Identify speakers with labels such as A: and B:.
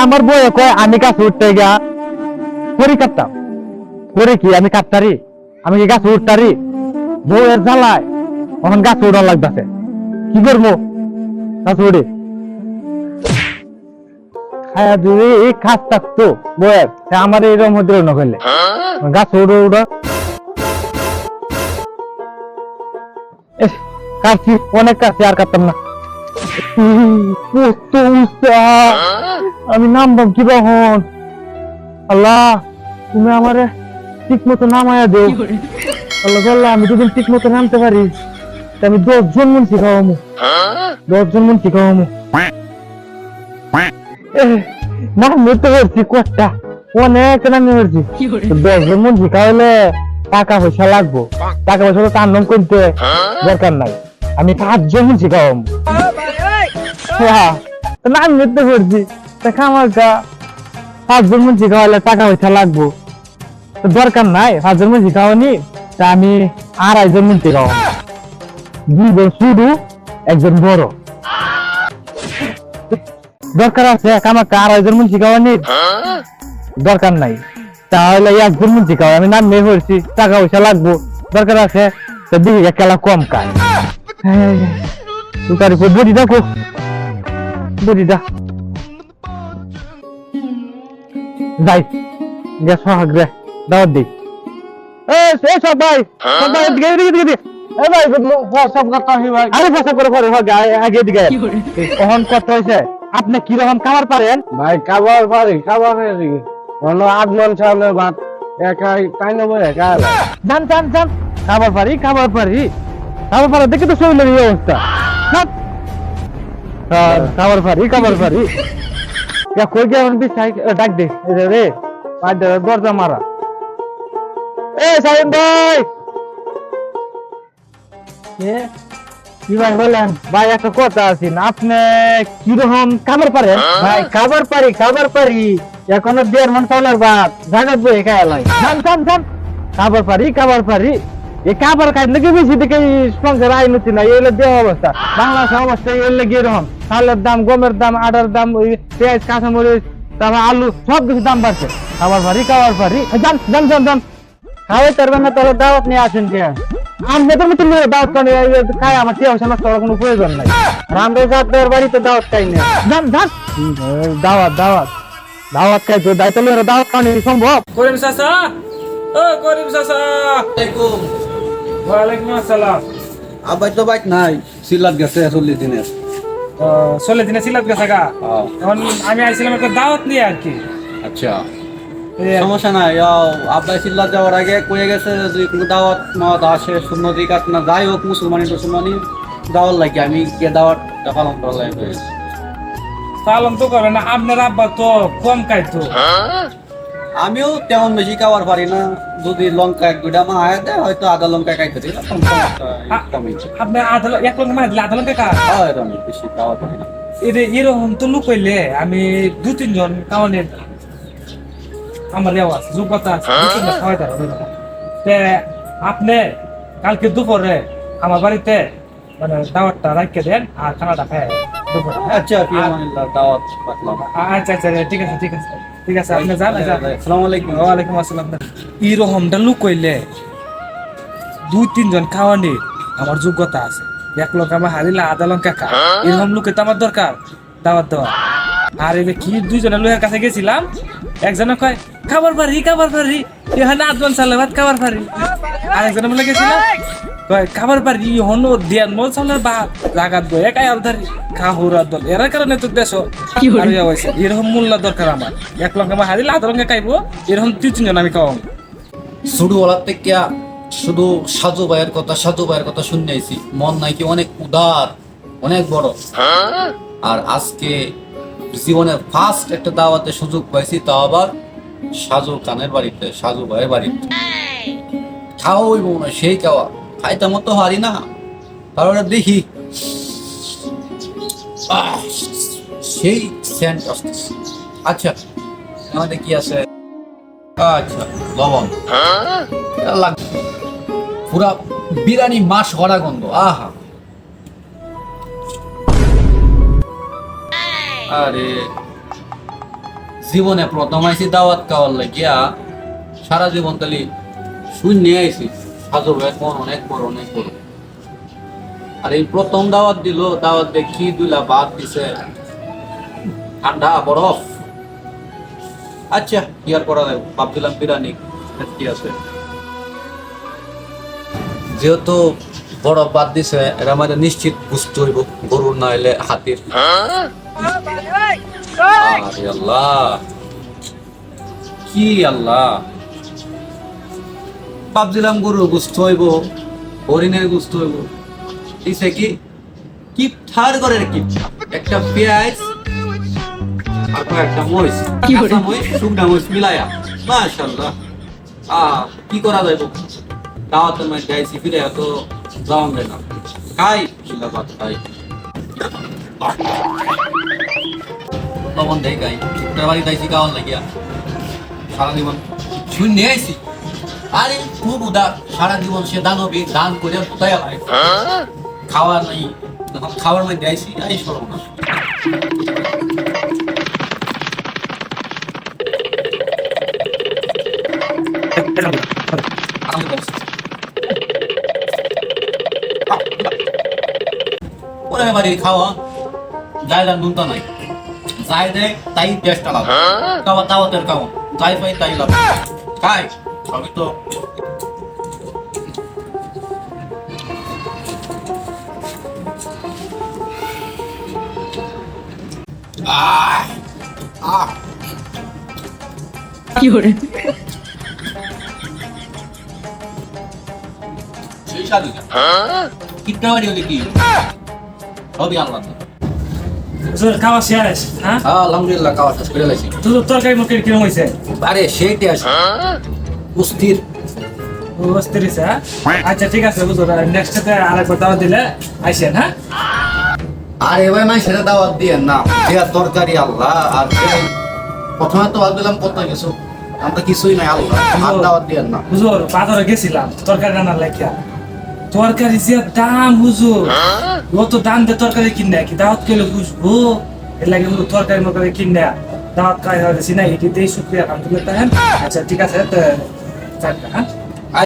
A: আমার বউয়ে কয় আমি গাছ উঠতে গিয়া পরি কাটতাম, পরে কি আমি কাটতারি? আমি কি গাছ উঠতারি? বউয়ের জ্বালায় এখন গাছ উড়ান লাগতেছে, কি করবো? গাছ উড়ে যদি এই কাজ থাকতো বউয়ের, আমার এরকম হতে না করলে গাছ উড়ো উড়ো কাটছি, অনেক কাটছি, আর কাটতাম না। আমি নামবাম কি বহন? আল্লাহ তুমি আমারে ঠিক মতো নামায়া দেও। আল্লাহ আল্লাহ, আমি যদি ঠিক মতো নামতে পারি আমি 10 জন মন শিখাবো, 10 জন মন শিখাবো। নামতে পারছি কটা, অনেক নামতে পারছি। 10 জন মন শিখাইলে টাকা পয়সা লাগবো, টাকা পয়সা তো তার নাম করতে দরকার নাই, আমি 5 জন মন শিখাবো। নাম নিতে পারছি, আমার 5 জন মন শিখাইলে টাকা পয়সা লাগবো, দরকার নাই 5 জন মন শিখাওনি, তা আমি 2.5 জন মন শিখাবো। 2 জন শুরু, 1 জন বড়। দরকার আছে আমাকে 2.5 জন মন শিখাওনি, দরকার নাই, তাহলে 1 জন মন শিখাও। আমি নাম নিয়ে পড়ছি, টাকা পয়সা লাগবো, দরকার আছে, তো দিকে খেলা কম কাজ। বডি দেখো, বডিটা যাই গ্যাস হাগরে দাওয়াত দিই। সবাই সবাই আপনি কিরকম খাবার পারেন?
B: ভাই খাবার পারি, খাবার 8 মন চাউলের ভাত একাই তাই নেবো, একাই
A: জান জান জান খাবার পারি, খাবার পারি, খাবার পারি দেখে তো শরীরের এই অবস্থা। খাবার পারি, খাবার পারি, কই গিয়ে ডাক দে রে, দরজা মারা। সাইন ভাই, কি ভাই বলেন? ভাই একটা কথা আছে না, আপনি কিরকম খাবার পারেন?
B: ভাই খাবার পারি, খাবার পারি, এখনো 1.5 মন চাউলের ভাত জাগাত বই একাই লাই।
A: জান জান জান খাবার পারি, খাবার পারি, এই খাবার খাই নাকি বেশি দেখে সংসার আইনতি না, এগুলো দেওয়া অবস্থা, বাংলাদেশের অবস্থা এগুলো গিয়ে এরকম, চালের দাম, গমের দাম, আটার দাম, ওই পেঁয়াজ, কাঁচামরিচ, তারপর আলু, সব কিছু দাম বাড়ছে। খাবার পারি, খাবার পারি, জান জান জান জান
B: খাওয়াই পারবেন না তাহলে দাওয়াত নিয়ে আসেন কে?
A: আমি তো মতন দাওয়াত খাই, আমার টিয়া পয়সা নষ্ট করার কোনো প্রয়োজন নাই।
B: আমরা যাদের বাড়িতে দাওয়াত খাই না।
A: জান জান দাওয়াত দাওয়াত দাওয়াত খাইতো, দায়িত্ব লইরা দাওয়াত খাওয়ানি সম্ভব?
C: করিম চাচা, ও করিম চাচা। ওয়ালাইকুম আসসালাম।
D: আব্বাই তো বাইক নাই, সিলাত গেছে 40 দিনের।
C: 40 দিনে সিলাত গেছে গা। এখন আমি আইছিলাম একটা দাওয়াত নিয়ে আর কি।
D: আচ্ছা, সমস্যা নাই। আব্বাই সিল্লাত যাওয়ার আগে কয়ে গেছে যদি কোনো দাওয়াত মাওয়াত আসে, সুন্নতি কাট না যাই হোক, মুসলমানি টুসলমানি দাওয়াত লাগে, আমি কে দাওয়াতটা পালন করা লাগে।
C: পালন তো করে না, আপনার আব্বা তো কম খাইতো।
D: আমিও তেমন বেশি খাবার পারি না, যদি লঙ্কা 1-2টা মা আয়া দেয় হয়তো আধা লঙ্কা খাইতে দিই,
C: আপনি এক লঙ্কা মার দিলে আধা লঙ্কা খা।
D: আমি বেশি খাওয়া পারি না।
C: এরকম তো লোক হইলে আমি 2-3 জন খাওয়ানোর আমার রেওয়াজ যোগ্যতা আছে, 2-3 জন খাওয়াই তারা। আপনি কালকে দুপুরে আমার বাড়িতে মানে দাওয়াতটা রাখতে দেন আর খানাটা খায় দুপুরে।
D: আচ্ছা, দাওয়াত পাতলাম।
C: আচ্ছা আচ্ছা, ঠিক আছে ঠিক আছে ঠিক আছে, আপনি যান।
D: আসসালামু আলাইকুম।
C: ওয়ালাইকুম আসসালাম। এরকমটা লোক হইলে 2-3 জন খাওয়ানি আমার যোগ্যতা আছে, 1 লঙ্কা আমার হারিলে আধা লঙ্কা খা, এরকম লোকে তো আমার দরকার দাওয়াত দেওয়া। আর এবার কি 2 জনের লোকের কাছে গেছিলাম, একজনে কয় খাবার পারি, খাবার পারি, এখানে 8 মন চালের ভাত খাবার পারি। আর একজনে বলে গেছিলাম কয় খাবার পারি, হন 1.5 মন চালের ভাত লাগাত বই একাই আলধারি খাহুরার দল, এর কারণে তো দেশ হয়েছে। এরকম মূল্য দরকার আমার, 1 লঙ্কা আমার হারিলে আধা লঙ্কা খাইবো, এরকম 2-3 জন আমি খাওয়াবো।
D: ছোটবেলার থেকে শুধু সাজু ভাইয়ের কথা শুনে আইছি, মন নাকি অনেক উদার, অনেক বড়। আর আজকে জীবনের ফার্স্ট একটা দাওয়াতের সুযোগ পাইছি, তাও আবার সাজু খানের বাড়িতে, সাজু ভাইয়ের বাড়িতে। খাওয়াই মনে সেই খাওয়া খাইতে মতো হারি না, তারপরে দেখি সেই সেন্ট আসতেছে। আচ্ছা, আমাদের কি আছে? আচ্ছা, লবণ লাগবে, পুরা বিরিয়ানি মাছ ভরা গন্ধ। আহা, আরে জীবনে প্রথম আইছি দাওয়াত খাওয়ার লাগিয়া, সারা জীবন তালি শূন্য আইছি। সাজু ভাইয়ের মন অনেক বড়, অনেক বড়। আর এই প্রথম দাওয়াত দিল, দাওয়াত দিয়ে কি দুলা ভাত দিছে, ঠান্ডা বরফ। আচ্ছা কি আর করা যায়, ভাবছিলাম বিরিয়ানি কি আছে, যেহেতু বরফ বাদ দিছে, এরা আমাদের নিশ্চিত বুঝতে হইব গরুর না হইলে হাতির। আরে আল্লাহ, কি আল্লাহ, ভাবছিলাম গরুর গুস্ত হইব, হরিণের গুস্ত হইব, দিছে কি কিপঠার করে কি একটা পেঁয়াজ আর কয়েকটা মরিচ, কাঁচা মরিচ, শুকনা মরিচ মিলাইয়া, মাশাআল্লাহ। কি করা যাইব, দাওয়াত মানে যাইছি, ফিরে এত যাওয়া যায় না, খাই শিলা ভাত খাই, লবণ দেয় খাই, বাড়ি যাইছি খাওয়ার লাগিয়া, সারা জীবন শূন্য আইছি। আরে খুব উদার, সারা জীবন সে দানবী, দান করে কোথায় আলাই, খাওয়ার নাই, খাওয়ার মধ্যে আইছি, আই সরব না। ওরে বাড়ির খাওয়া যাই যার নুনটা নাই, যাই দেয় তাই টেস্ট লাভ, খাওয়া দাওয়াতের খাওয়া যাই পাই তাই লাভ, খাই সবই তো। সেই সাধু কিটনা বাড়ি হলে কি সবই আল্লাহ।
C: হুজুর খাওয়া শেষ? হ্যাঁ
D: আলহামদুলিল্লাহ, খাওয়া শেষ করে লাইছি।
C: হুজুর তরকারি মরকারি কিরম হয়েছে?
D: আরে সেইটা আছে অস্থির।
C: বুঝতে পেরেছি, হ্যাঁ? আচ্ছা ঠিক আছে হুজুর, নেক্সট সাথে আরেকবার দাওয়াত দিলে আইসেন, হ্যাঁ?
D: আর এবার মাই সেটা দাওয়াত দিয়ে না, যে তরকারি আল্লাহ। আর প্রথমে তো ভাবছিলাম কত কিছু, আমরা কিছুই নাই আল্লাহ, আর দাওয়াত দিয়ে না।
C: হুজুর বাজারে গেছিলাম তরকারি রান্নার লাগিয়া, তরকারি যে দাম হুজুর, অত দাম দিয়ে তরকারি কিনে কি দাওয়াত খেলে বুঝবো? এর লাগে হুজুর তরকারি মরকারি কিনে দাওয়াত খাই হয়েছি না, এটি দিয়ে শুক্রিয়া আলহামদুলিল্লাহ। আচ্ছা ঠিক আছে, চারটা, হ্যাঁ?